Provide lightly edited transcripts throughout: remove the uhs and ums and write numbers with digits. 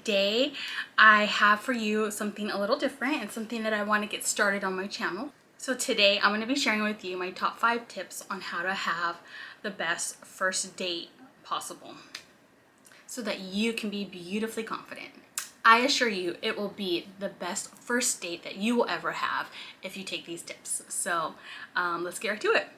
today I have for you something a little different and something that I want to get started on my channel. So today I'm going to be sharing with you my top 5 tips on how to have the best first date possible so that you can be beautifully confident. I assure you it will be the best first date that you will ever have if you take these tips. So let's get right to it.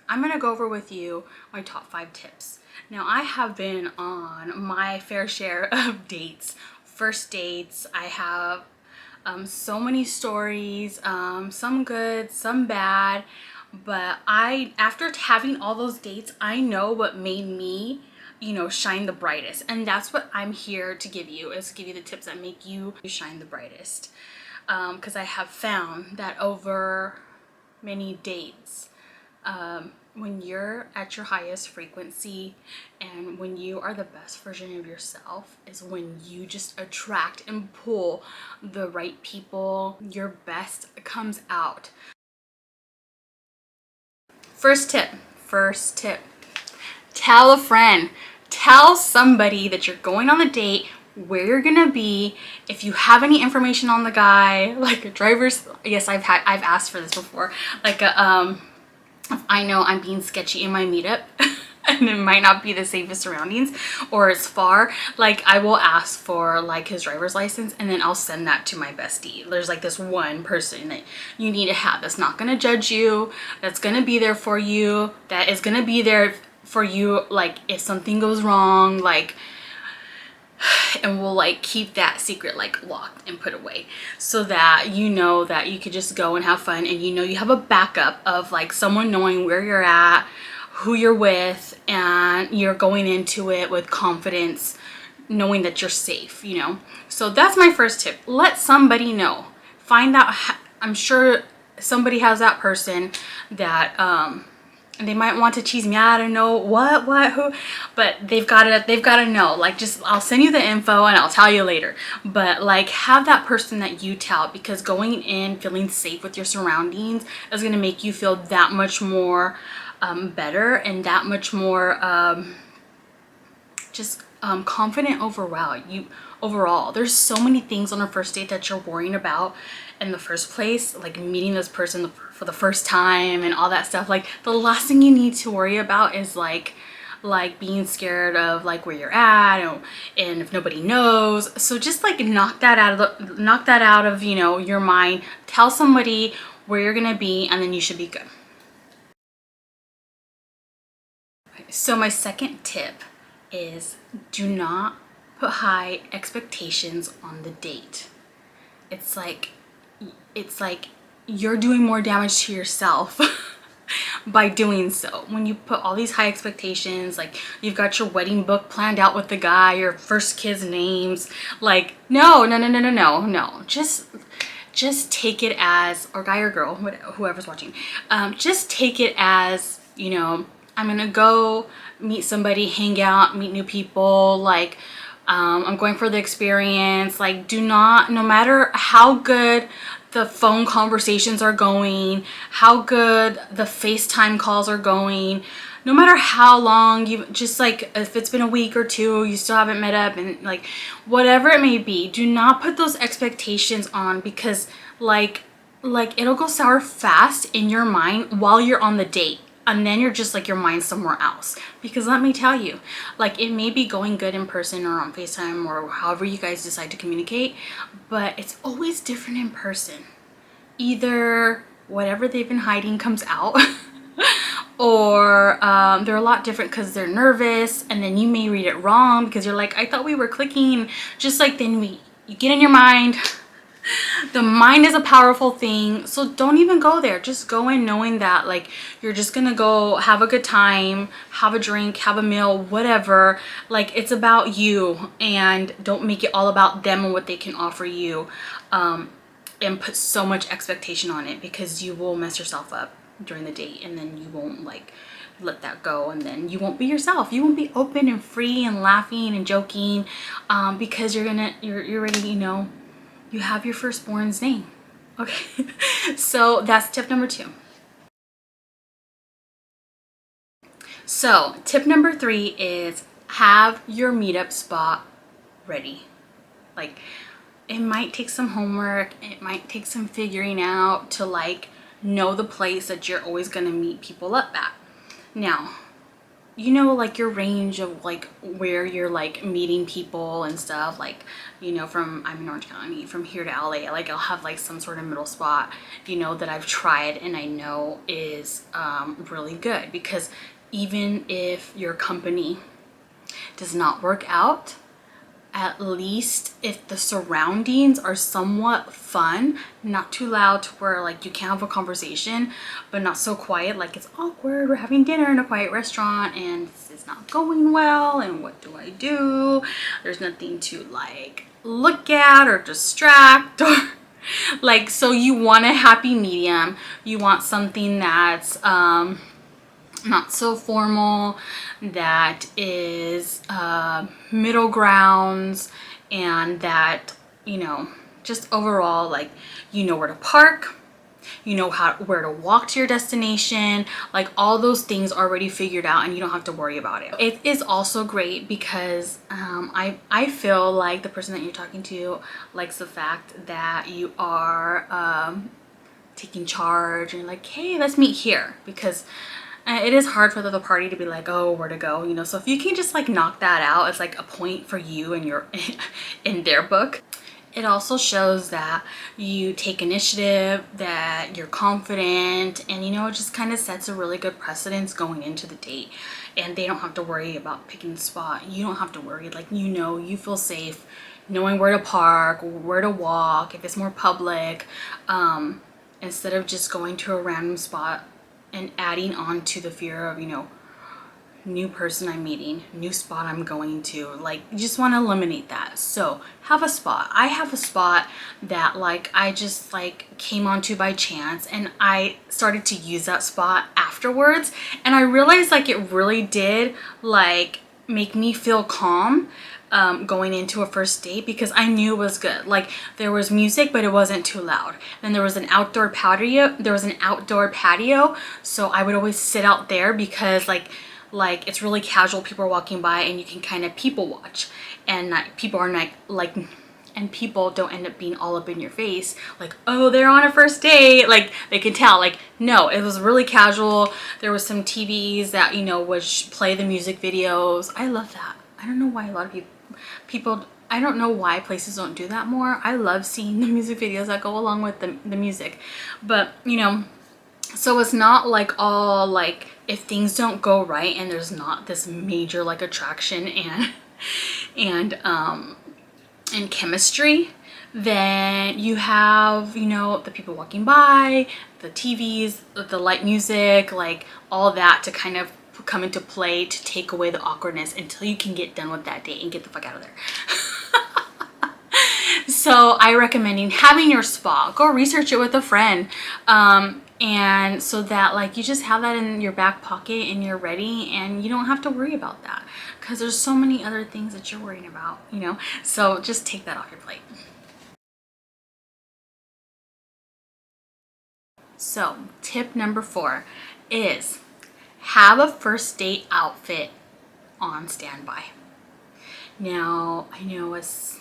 I'm going to go over with you my top 5 tips. Now, I have been on my fair share of dates, first dates. I have so many stories, some good, some bad, but after having all those dates, I know what made me, shine the brightest. And that's what I'm here to give you, is give you the tips that make you shine the brightest. Because I have found that over many dates, when you're at your highest frequency and when you are the best version of yourself is when you just attract and pull the right people. Your best comes out. First tip, tell a friend, tell somebody that you're going on the date, where you're gonna be. If you have any information on the guy, like a driver's, yes, I've asked for this before, like a if I know I'm being sketchy in my meetup and it might not be the safest surroundings or it's far, like I will ask for like his driver's license and then I'll send that to my bestie. There's like this one person that you need to have that's not gonna judge you, that's gonna be there for you, that is gonna be there for you like if something goes wrong, like, and we'll like keep that secret like locked and put away so that you know that you could just go and have fun, and you have a backup of like someone knowing where you're at, who you're with, and you're going into it with confidence, knowing that you're safe. So that's my first tip. Let somebody know. Find out. I'm sure somebody has that person that and they might want to cheese me. I don't know who, but they've got to know. Like, just I'll send you the info and I'll tell you later. But like, have that person that you tell, because going in feeling safe with your surroundings is going to make you feel that much more better and that much more confident overall. There's so many things on a first date that you're worrying about in the first place, like meeting this person for the first time and all that stuff. Like, the last thing you need to worry about is like being scared of like where you're at and if nobody knows. So just like knock that out of your mind. Tell somebody where you're gonna be and then you should be good. So my second tip is, do not put high expectations on the date. It's like you're doing more damage to yourself by doing so. When you put all these high expectations, like you've got your wedding book planned out with the guy, your first kids' names, like no. Just take it as, or guy or girl, whoever's watching, just take it as, I'm gonna go meet somebody, hang out, meet new people, like I'm going for the experience. Like, do not, no matter how good the phone conversations are going, how good the FaceTime calls are going, no matter how long you just, like, if it's been a week or two, you still haven't met up, and like whatever it may be, do not put those expectations on, because like it'll go sour fast in your mind while you're on the date. And then you're just like, your mind's somewhere else. Because let me tell you, like, it may be going good in person or on FaceTime or however you guys decide to communicate, but it's always different in person. Either whatever they've been hiding comes out or they're a lot different because they're nervous, and then you may read it wrong because you're like, I thought we were clicking. Just like, then you get in your mind. The mind is a powerful thing, so don't even go there. Just go in knowing that like you're just gonna go have a good time, have a drink, have a meal, whatever. Like, it's about you, and don't make it all about them and what they can offer you, and put so much expectation on it, because you will mess yourself up during the date, and then you won't like let that go, and then you won't be yourself. You won't be open and free and laughing and joking, because you're already, you have your firstborn's name. Okay. So that's tip number 2. So tip number 3 is, have your meetup spot ready. Like, it might take some homework, it might take some figuring out to like know the place that you're always going to meet people up at. Now, you know, like your range of like where you're like meeting people and stuff, like, you know, from, I'm in Orange County, from here to LA, like I'll have like some sort of middle spot, you know, that I've tried and I know is really good. Because even if your company does not work out, at least if the surroundings are somewhat fun, not too loud to where like you can't have a conversation, but not so quiet like it's awkward, we're having dinner in a quiet restaurant and this is not going well and what do I do? There's nothing to like look at or distract or like, so you want a happy medium. You want something that's not so formal, that is middle grounds, and that, you know, just overall, like, you know where to park, you know where to walk to your destination, like all those things already figured out and you don't have to worry about it. It is also great because I feel like the person that you're talking to likes the fact that you are taking charge and like, hey, let's meet here, because it is hard for the other party to be like, oh, where to go, you know. So if you can just like knock that out, it's like a point for you and your in their book. It also shows that you take initiative, that you're confident, and you know, it just kind of sets a really good precedence going into the date. And they don't have to worry about picking the spot. You don't have to worry, like, you know, you feel safe knowing where to park, where to walk, if it's more public, instead of just going to a random spot and adding on to the fear of, you know, new person I'm meeting, new spot I'm going to. Like, you just want to eliminate that. So have a spot. I have a spot that like I just like came onto by chance, and I started to use that spot afterwards, and I realized like it really did like make me feel calm going into a first date, because I knew it was good. Like, there was music, but it wasn't too loud. Then there was an outdoor patio. So I would always sit out there because like it's really casual. People are walking by and you can kind of people watch, and people are not like, and people don't end up being all up in your face like, oh, they're on a first date. Like, they can tell. Like, no, it was really casual. There was some TVs that, you know, would play the music videos. I love that. I don't know why a lot of people, I don't know why places don't do that more. I love seeing the music videos that go along with the music. But, you know, so it's not like all like, if things don't go right and there's not this major like attraction and chemistry, then you have, you know, the people walking by, the TVs, the light music, like all that to kind of come into play to take away the awkwardness until you can get done with that date and get the fuck out of there. So I recommend having your spot. Go research it with a friend, and so that like you just have that in your back pocket and you're ready, and you don't have to worry about that because there's so many other things that you're worrying about, you know. So just take that off your plate. So tip number 4 is have a first date outfit on standby. Now, I know as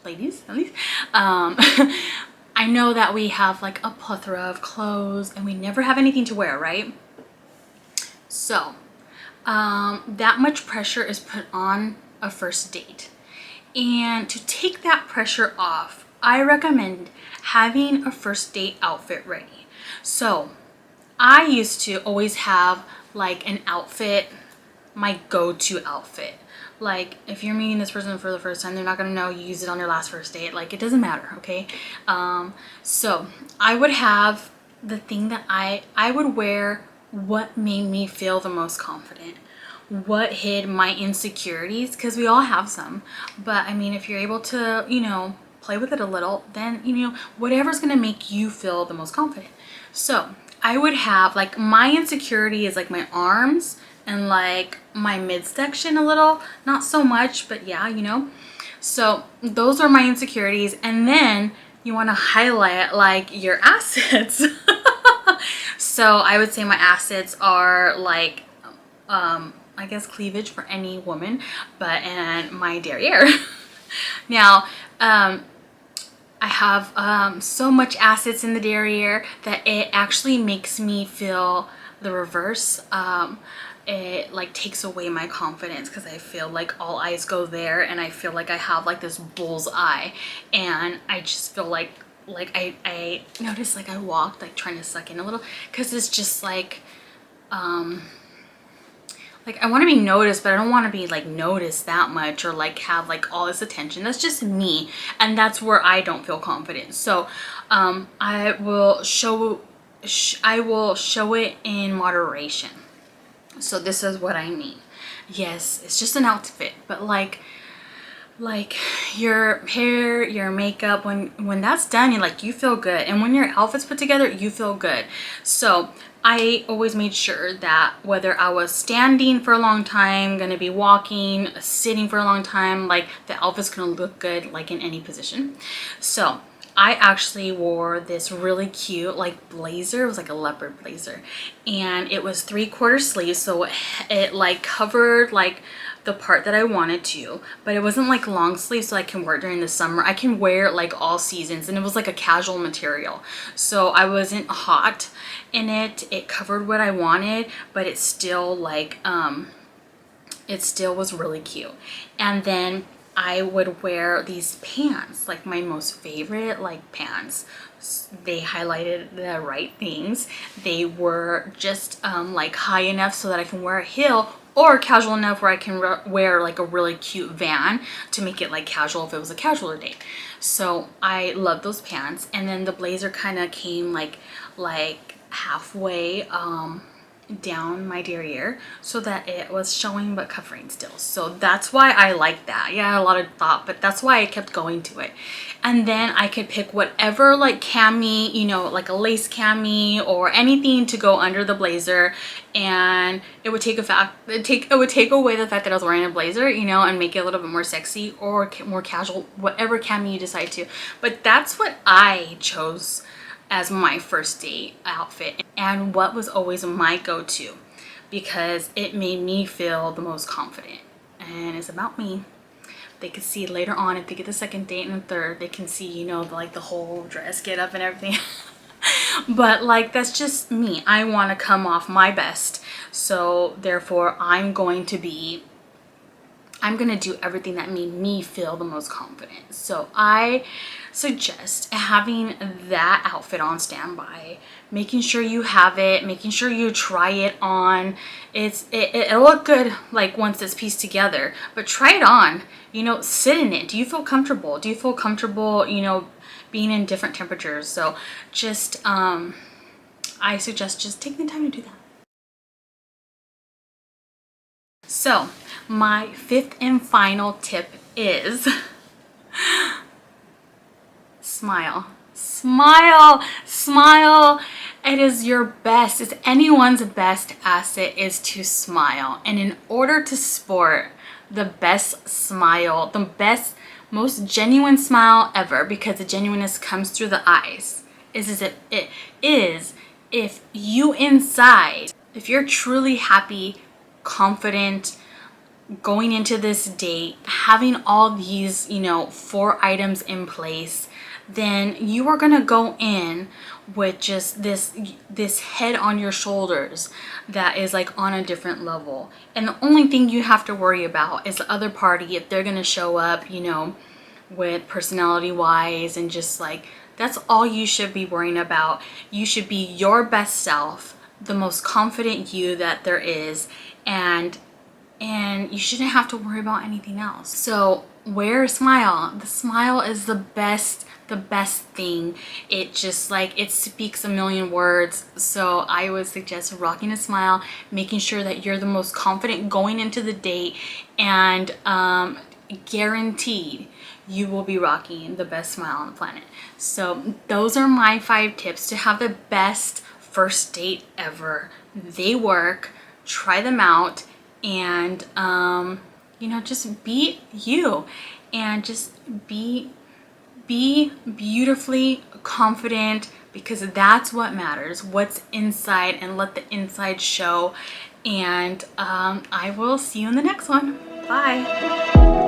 ladies, at least, I know that we have like a plethora of clothes and we never have anything to wear, right? So that much pressure is put on a first date. And to take that pressure off, I recommend having a first date outfit ready. So I used to always have like an outfit, my go-to outfit. Like, if you're meeting this person for the first time, they're not gonna know you used it on your last first date. Like, it doesn't matter, okay? So I would have the thing that I would wear what made me feel the most confident, what hid my insecurities, because we all have some. But I mean, if you're able to, you know, play with it a little, then, you know, whatever's gonna make you feel the most confident. So I would have like, my insecurity is like my arms and like my midsection a little, not so much, but yeah, you know. So those are my insecurities. And then you want to highlight like your assets. So I would say my assets are like I guess cleavage for any woman, but and my derriere. Now, I have so much assets in the derriere that it actually makes me feel the reverse. It like takes away my confidence because I feel like all eyes go there, and I feel like I have like this bull's eye, and I just feel like I noticed like I walked like trying to suck in a little because it's just like I want to be noticed, but I don't want to be like noticed that much or like have like all this attention. That's just me, and that's where I don't feel confident. So I will show it in moderation. So this is what I mean. Yes, it's just an outfit, but like your hair, your makeup, when that's done, you feel good, and when your outfit's put together, you feel good. So I always made sure that whether I was standing for a long time, gonna be walking, sitting for a long time, like the outfit's gonna look good like in any position. So I actually wore this really cute like blazer. It was like a leopard blazer, and it was 3/4 sleeves, so it like covered like the part that I wanted to, but it wasn't like long sleeves, so I can wear it during the summer. I can wear it like all seasons, and it was like a casual material, so I wasn't hot in it. It covered what I wanted, but it still like it still was really cute. And then I would wear these pants, like my most favorite like pants. They highlighted the right things. They were just like high enough so that I can wear a heel, or casual enough where I can wear like a really cute Van to make it like casual if it was a casual day. So I love those pants. And then the blazer kind of came like halfway down my derriere so that it was showing but covering still. So that's why I like that. Yeah, a lot of thought, but that's why I kept going to it. And then I could pick whatever like cami, you know, like a lace cami or anything to go under the blazer, and it would take away the fact that I was wearing a blazer, you know, and make it a little bit more sexy or more casual, whatever cami you decide to. But that's what I chose as my first date outfit, and what was always my go-to, because it made me feel the most confident. And it's about me. They could see later on, if they get the second date and the third, they can see, you know, like the whole dress get up and everything. But like, that's just me. I want to come off my best, so therefore I'm going to do everything that made me feel the most confident. So I suggest having that outfit on standby, making sure you have it, making sure you try it on. It'll look good like once it's pieced together, but try it on, you know, sit in it. Do you feel comfortable? Do you feel comfortable, you know, being in different temperatures? So just I suggest just taking the time to do that. So my fifth and final tip is smile. Smile, smile. It is your best, it's anyone's best asset is to smile. And in order to sport the best smile, the best, most genuine smile ever, because the genuineness comes through the eyes, it is if you inside, if you're truly happy, confident, going into this date, having all these, you know, 4 items in place, then you are gonna go in with just this head on your shoulders that is like on a different level. And the only thing you have to worry about is the other party, if they're gonna show up, you know, with personality wise, and just like, that's all you should be worrying about. You should be your best self, the most confident you that there is, and you shouldn't have to worry about anything else. So wear a smile. The smile is the best thing. It just like, it speaks a million words. So I would suggest rocking a smile, making sure that you're the most confident going into the date, and guaranteed you will be rocking the best smile on the planet. So those are my 5 tips to have the best first date ever. They work. Try them out. And you know, just be you, and just be beautifully confident, because that's what matters, what's inside, and let the inside show. And I will see you in the next one. Bye.